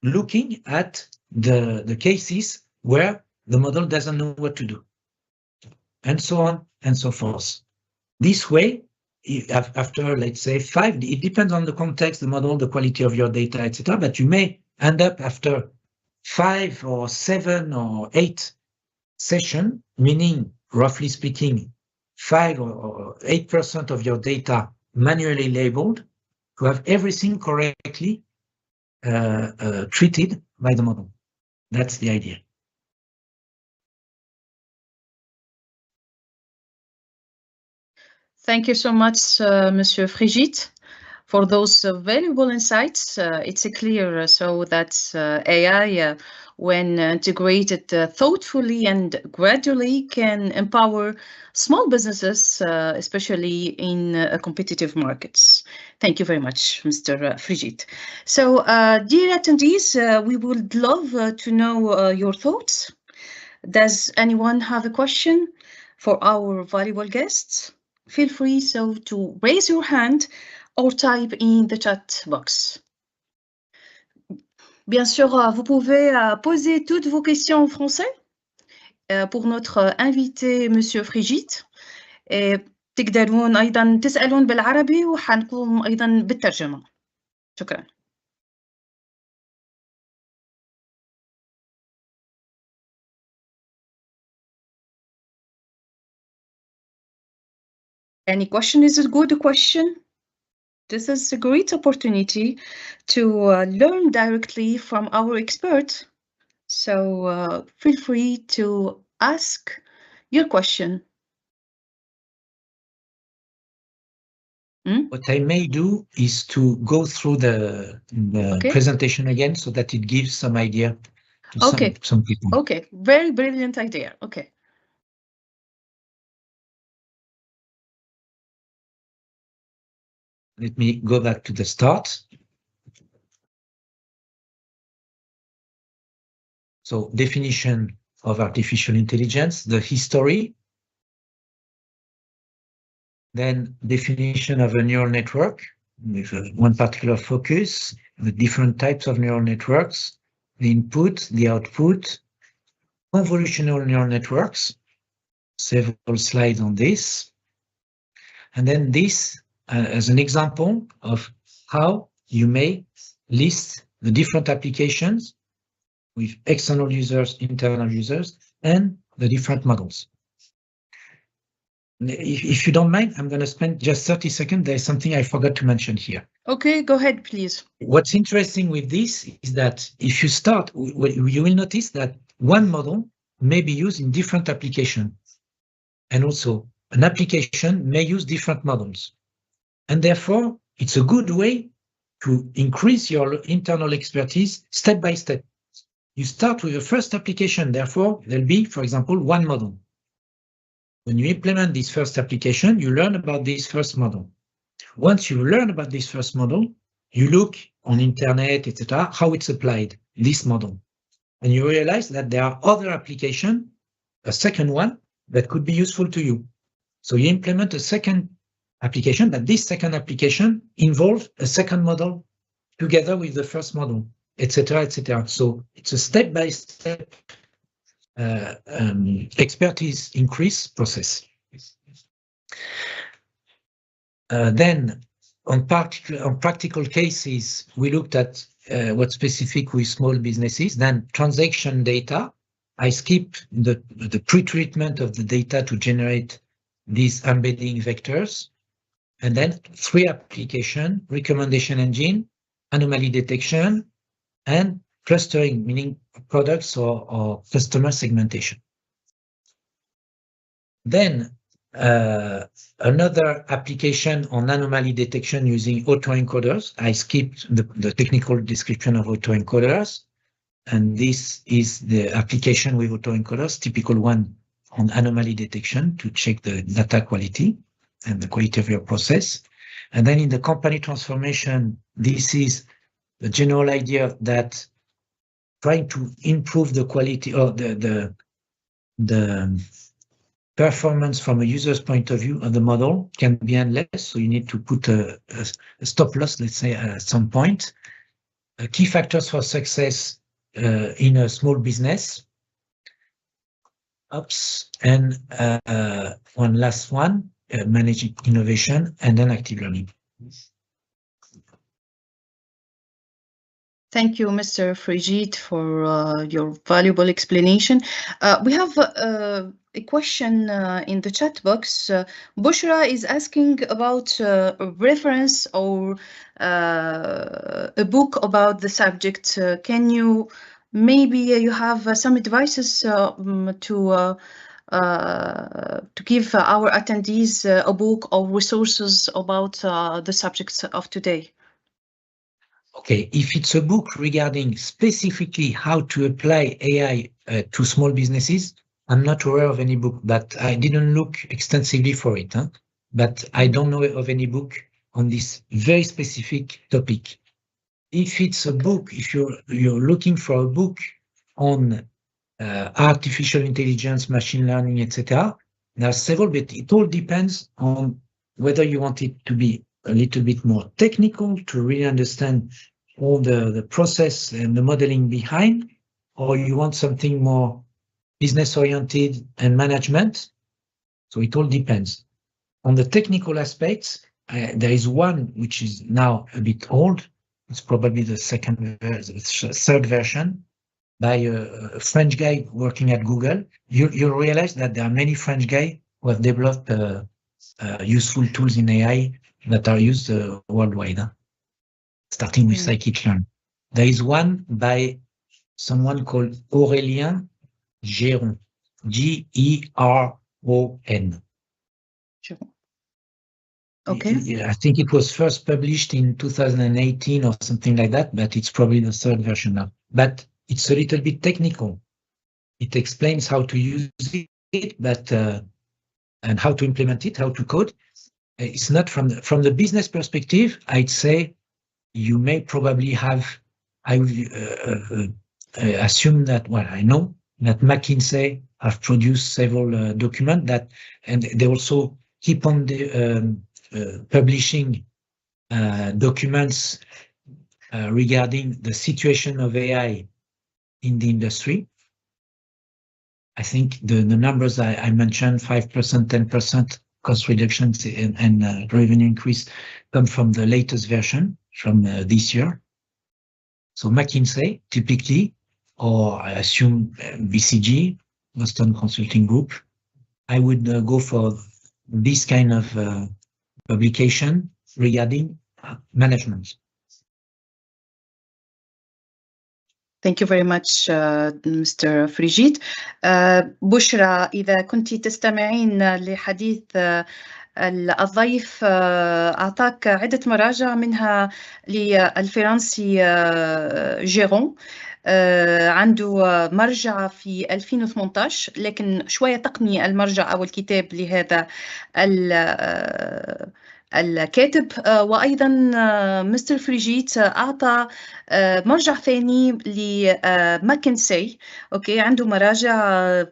looking at the cases where the model doesn't know what to do, and so on and so forth. This way, after, let's say, 5, it depends on the context, the model, the quality of your data, etc. But you may end up after 5 or 7 or 8 sessions, meaning, roughly speaking, 5 or 8% of your data manually labeled, to have everything correctly treated by the model. That's the idea. Thank you so much, Monsieur Frigide, for those valuable insights. It's clear so that AI, when integrated thoughtfully and gradually, can empower small businesses, especially in competitive markets. Thank you very much, Mr. Frigide. So, dear attendees, we would love to know your thoughts. Does anyone have a question for our valuable guests? Feel free so to raise your hand or type in the chat box. Bien sûr, vous pouvez poser toutes vos questions en français pour notre invité Monsieur Frigide. تقدرون أيضا تسألون بالعربي وحنقوم أيضا بالترجمة. شكرا. Any question is a good question. This is a great opportunity to learn directly from our experts. So feel free to ask your question. What I may do is to go through the presentation again so that it gives some idea to some people. Okay, very brilliant idea. Okay. Let me go back to the start. So definition of artificial intelligence, the history, then definition of a neural network with one particular focus, the different types of neural networks, the input, the output, convolutional neural networks, several slides on this, and then this as an example of how you may list the different applications with external users, internal users, and the different models. If you don't mind, I'm going to spend just 30 seconds. There's something I forgot to mention here. Okay, go ahead, please. What's interesting with this is that if you start, you will notice that one model may be used in different applications. And also, an application may use different models. And therefore, it's a good way to increase your internal expertise step by step. You start with the first application, therefore, there'll be, for example, one model. When you implement this first application, you learn about this first model. Once you learn about this first model, you look on internet, etc., how it's applied, this model. And you realize that there are other applications, a second one, that could be useful to you. So you implement a second application, but this second application involves a second model together with the first model, etc., etc. So it's a step-by-step expertise increase process. Then on practical cases, we looked at what's specific with small businesses. Then transaction data. I skip the pre-treatment of the data to generate these embedding vectors. And then 3 applications: recommendation engine, anomaly detection, and clustering, meaning products or customer segmentation. Then another application on anomaly detection using autoencoders. I skipped the technical description of autoencoders. And this is the application with autoencoders, typical one on anomaly detection to check the data quality and the quality of your process. And then in the company transformation, this is the general idea that trying to improve the quality or the performance from a user's point of view of the model can be endless. So you need to put a stop loss, let's say, at some point. Key factors for success in a small business. Ops, and one last one, managing innovation, and then active learning. Thank you, Mr. Frigide, for your valuable explanation. We have a question in the chat box. Bushra is asking about a reference or a book about the subject. Can you maybe you have some advices to give our attendees a book or resources about the subjects of today? Okay, if it's a book regarding specifically how to apply AI to small businesses, I'm not aware of any book, but I didn't look extensively for it. But I don't know of any book on this very specific topic. If it's a book, if you're looking for a book on artificial intelligence, machine learning, etc., there are several, but it all depends on whether you want it to be a little bit more technical to really understand all the process and the modeling behind, or you want something more business oriented and management. So it all depends. On the technical aspects, there is one which is now a bit old. It's probably the third version by a French guy working at Google. You realize that there are many French guys who have developed useful tools in AI that are used worldwide, starting with scikit-learn. There is one by someone called Aurélien Géron, G-E-R-O-N. Okay. I think it was first published in 2018 or something like that, but it's probably the third version now. But it's a little bit technical. It explains how to use it, but and how to implement it, how to code. It's not from the business perspective. I'd say you may probably have. I would assume that. Well, I know that McKinsey have produced several documents that, and they also keep on the publishing documents regarding the situation of AI in the industry. I think the numbers I mentioned, 5%, 10% cost reductions and revenue increase come from the latest version from this year. So McKinsey typically, or I assume BCG, Boston Consulting Group, I would go for this kind of publication regarding management. Thank you very much, Mr. فريجيت. بشرى، إذا كنت تستمعين لحديث الضيف، أعطاك عدة مراجع منها للفرنسي جيرون. عنده مرجع في 2018، لكن شوية تقني المرجع أو الكتاب لهذا الكاتب. وأيضا مستر فريجيت أعطى مرجع ثاني لماكنسي. أوكي، عنده مراجع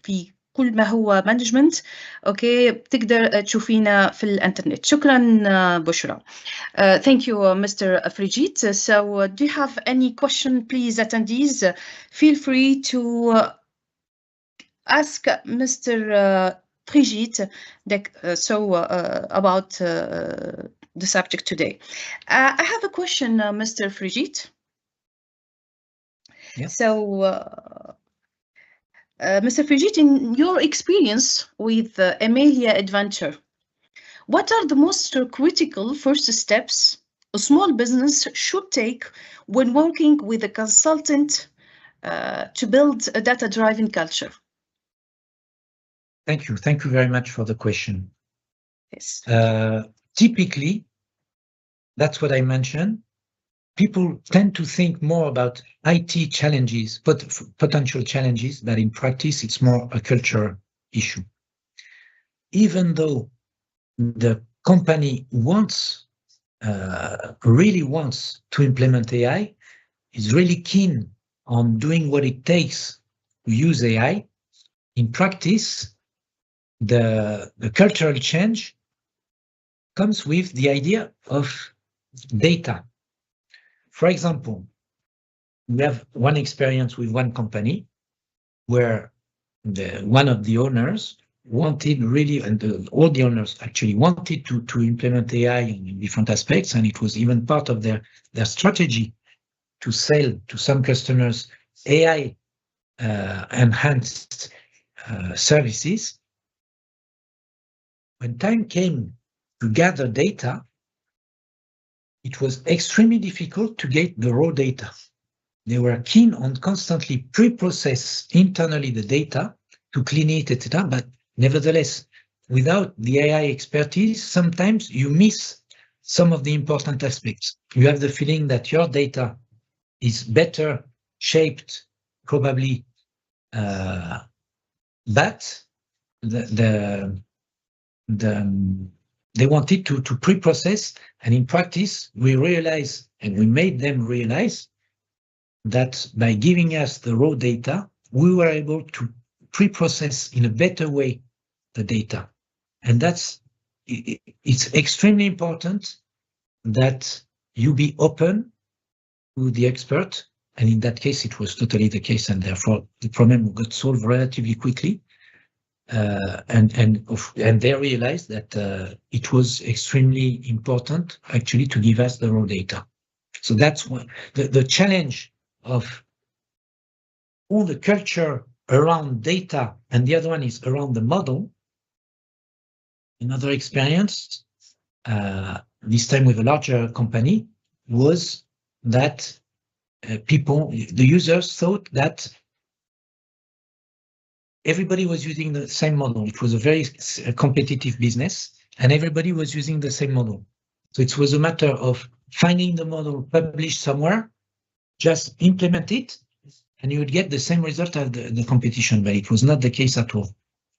في كل ما هو مانجمنت. أوكي، بتقدر تشوفينا في الانترنت. شكرا بشرى. Thank you, Mr. Frigit. So, do you have any question, please, attendees? Feel free to ask Mr. Frigit about the subject today. I have a question, Mr. Frigit. Yeah. So, Mr. Frigit, in your experience with Amelia Adventure, what are the most critical first steps a small business should take when working with a consultant to build a data-driven culture? Thank you. Thank you very much for the question. Yes. Typically, that's what I mentioned. People tend to think more about IT challenges, potential challenges, but in practice, it's more a culture issue. Even though the company really wants to implement AI, is really keen on doing what it takes to use AI, in practice, the cultural change comes with the idea of data. For example, we have one experience with one company where one of the owners wanted really, and all the owners actually wanted to implement AI in different aspects, and it was even part of their strategy to sell to some customers AI enhanced services. When time came to gather data, it was extremely difficult to get the raw data. They were keen on constantly pre-process internally the data to clean it, etc. But nevertheless, without the AI expertise, sometimes you miss some of the important aspects. You have the feeling that your data is better shaped, probably, but they wanted to pre-process, and in practice, we realized, and we made them realize, that by giving us the raw data, we were able to pre-process in a better way the data. And it's extremely important that you be open to the expert. And in that case, it was totally the case, and therefore the problem got solved relatively quickly. And they realized that it was extremely important actually to give us the raw data. So that's what the challenge of all the culture around data, and the other one is around the model. Another experience, this time with a larger company, was that the users thought that everybody was using the same model. It was a very competitive business, and everybody was using the same model. So it was a matter of finding the model published somewhere, just implement it, and you would get the same result as the competition, but it was not the case at all.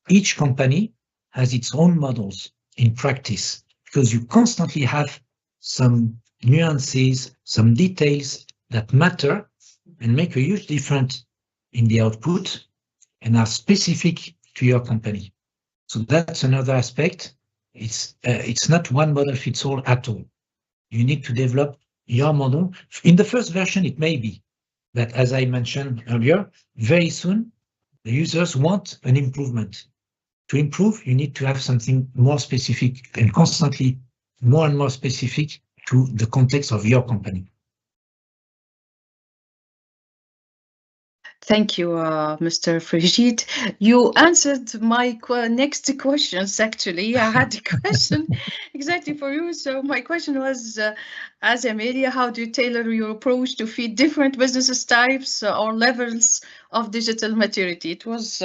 Each company has its own models in practice, because you constantly have some nuances, some details that matter and make a huge difference in the output and are specific to your company. So that's another aspect. It's not one model fits all at all. You need to develop your model. In the first version, it may be, but as I mentioned earlier, very soon, the users want an improvement. To improve, you need to have something more specific and constantly more and more specific to the context of your company. Thank you, Mr. Frigide. You answered my next questions, actually. I had a question exactly for you. So my question was, as Amelia, how do you tailor your approach to feed different business types or levels of digital maturity? It was,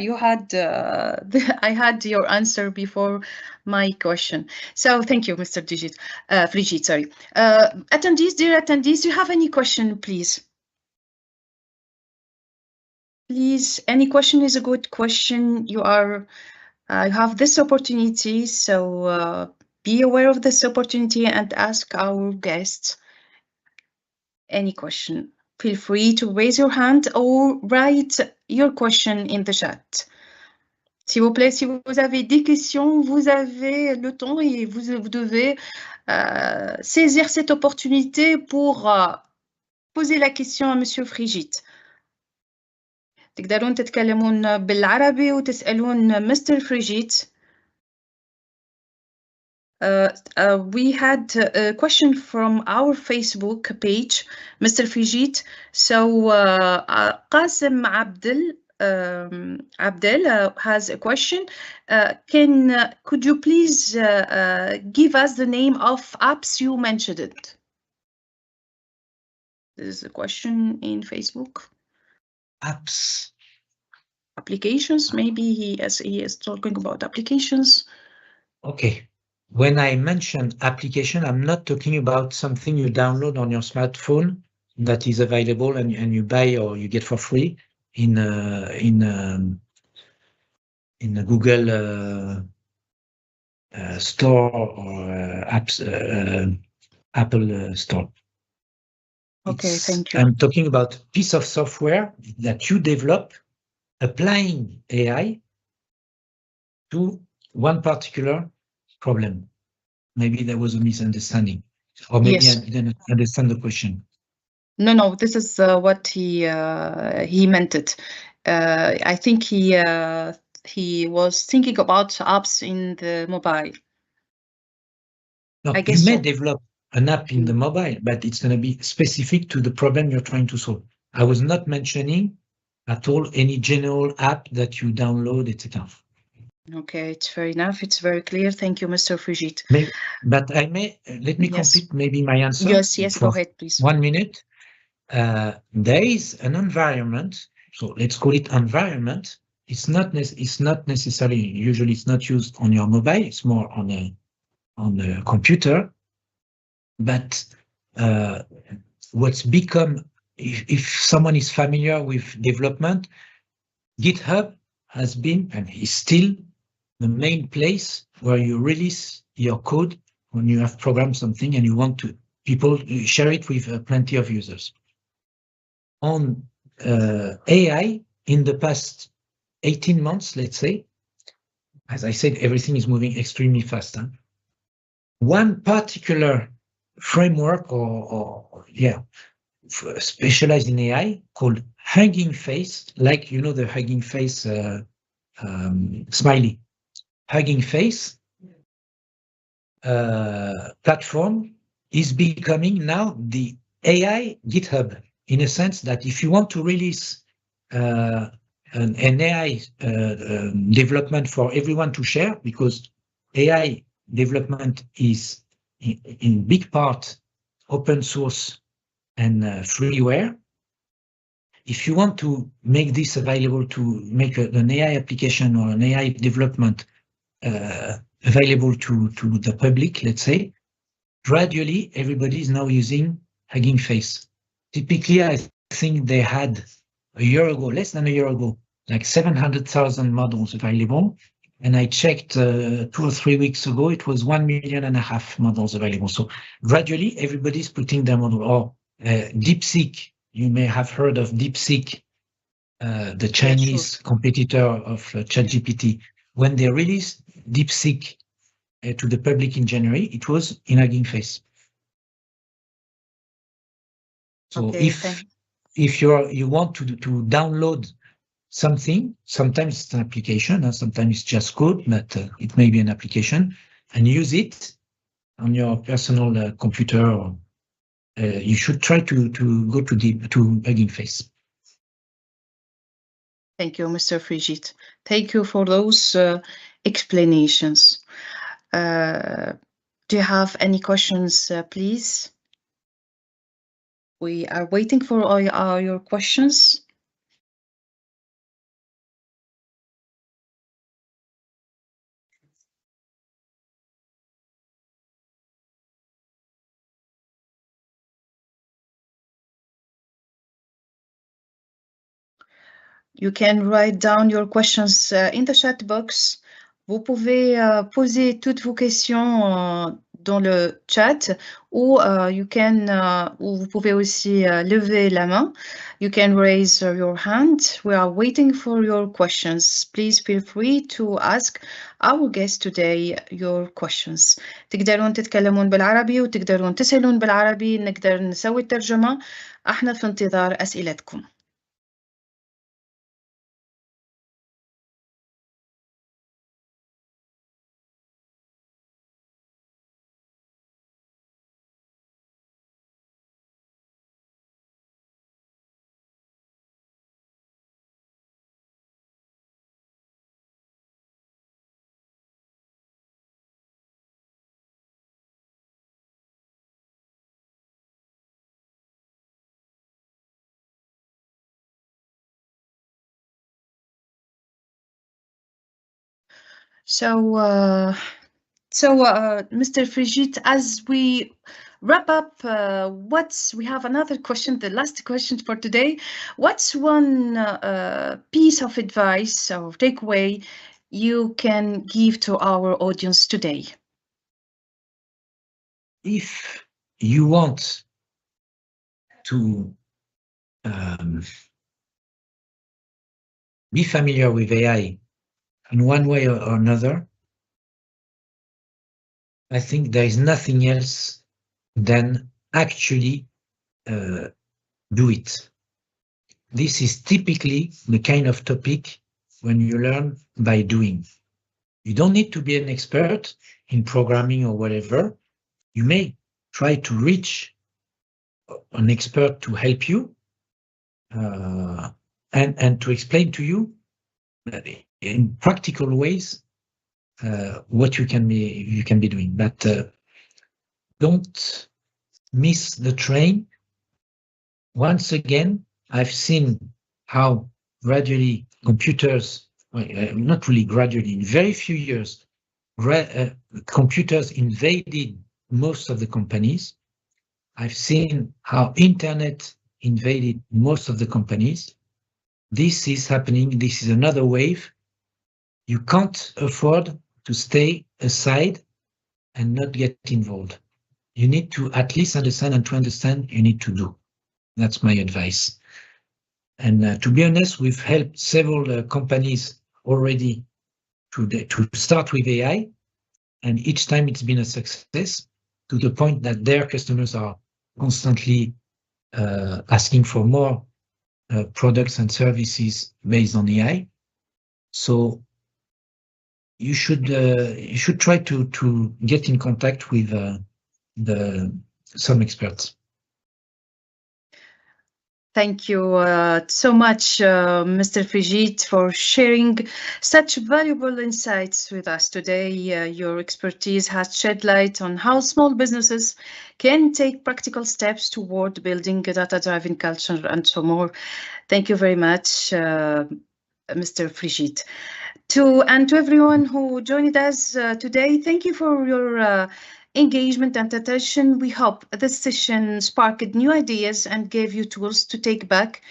you had, I had your answer before my question. So thank you, Mr. Frigide, sorry. Attendees, dear attendees, do you have any question, please? Please, any question is a good question. You have this opportunity, so be aware of this opportunity and ask our guests any question. Feel free to raise your hand or write your question in the chat. S'il vous plaît, si vous avez des questions, vous avez le temps et vous devez saisir cette opportunité pour poser la question à Monsieur Frigide. تقدرون تتكلمون بالعربي وتسألون مستر فريجيت. We had a question from our Facebook page, Mr. Frigide. So Qasim Abdel has a question. Could you please give us the name of apps you mentioned? This is a question in Facebook. Apps. Applications, maybe he is talking about applications. Okay. When I mention application, I'm not talking about something you download on your smartphone that is available and you buy or you get for free in the Google store or Apple store. Okay, thank you. I'm talking about a piece of software that you develop applying AI to one particular problem. Maybe there was a misunderstanding, or maybe yes. I didn't understand the question. No, this is what he meant it. I think he was thinking about apps in the mobile. No, I guess you may develop an app in the mobile, but it's going to be specific to the problem you're trying to solve. I was not mentioning at all any general app that you download, etc. Okay, it's fair enough. It's very clear. Thank you, Mr. Frijit. But I may let me Yes. complete maybe my answer. Yes, go for ahead, please. 1 minute. There is an environment, so let's call it environment. It's not necessarily, usually it's not used on your mobile, it's more on a computer. But what's become, if someone is familiar with development, GitHub has been and is still the main place where you release your code when you have programmed something and you want to people share it with plenty of users. On AI, in the past 18 months, let's say, as I said, everything is moving extremely fast. Huh? One particular framework or specialized in AI called Hugging Face, like, you know, the Hugging Face smiley. Hugging Face platform is becoming now the AI GitHub, in a sense that if you want to release an AI development for everyone to share, because AI development is in big part open source and freeware. If you want to make this available to make an AI application or an AI development available to the public, let's say, gradually everybody is now using Hugging Face. Typically, I think they had a year ago, less than a year ago, like 700,000 models available. And I checked 2 or 3 weeks ago, it was 1.5 million models available. So gradually everybody's putting their model. Or DeepSeek, you may have heard of DeepSeek, the Chinese competitor of ChatGPT. When they released DeepSeek to the public in January, it was in Hugging Face. So Okay, if you want to download something, sometimes it's an application, and sometimes it's just code, but it may be an application, and use it on your personal computer. You should try to go to Hugging Face. Thank you, Mr. Frijit. Thank you for those explanations. Do you have any questions, please? We are waiting for all your questions. You can write down your questions in the chat box. Vous pouvez poser toutes vos questions dans le chat ou vous pouvez aussi lever la main. You can raise your hand. We are waiting for your questions. Please feel free to ask our guest today your questions. تقدرون تتكلمون بالعربي وتقدرون تسألون بالعربي. نقدر نسوي الترجمة. احنا في انتظار أسئلتكم. So, Mr. Frijit, as we wrap up, we have another question, the last question for today. What's one piece of advice or takeaway you can give to our audience today? If you want to be familiar with AI in one way or another, I think there is nothing else than actually do it. This is typically the kind of topic when you learn by doing. You don't need to be an expert in programming or whatever. You may try to reach an expert to help you and to explain to you in practical ways what you can be doing. But don't miss the train. Once again, I've seen how gradually computers, not really gradually, in very few years, computers invaded most of the companies. I've seen how internet invaded most of the companies. This is happening. This is another wave. You can't afford to stay aside and not get involved. You need to at least understand, and to understand, you need to do. That's my advice. And to be honest, we've helped several companies already to start with AI, and each time it's been a success, to the point that their customers are constantly asking for more products and services based on AI. So you should try to get in contact with some experts. Thank you so much, Mr. Frigide, for sharing such valuable insights with us today. Your expertise has shed light on how small businesses can take practical steps toward building a data-driven culture and so more. Thank you very much, Mr. Frigide. To everyone who joined us today, thank you for your engagement and attention. We hope this session sparked new ideas and gave you tools to take back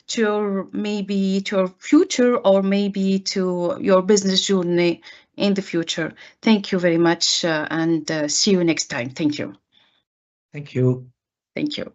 to your future, or maybe to your business journey in the future. Thank you very much, and see you next time. Thank you. Thank you. Thank you.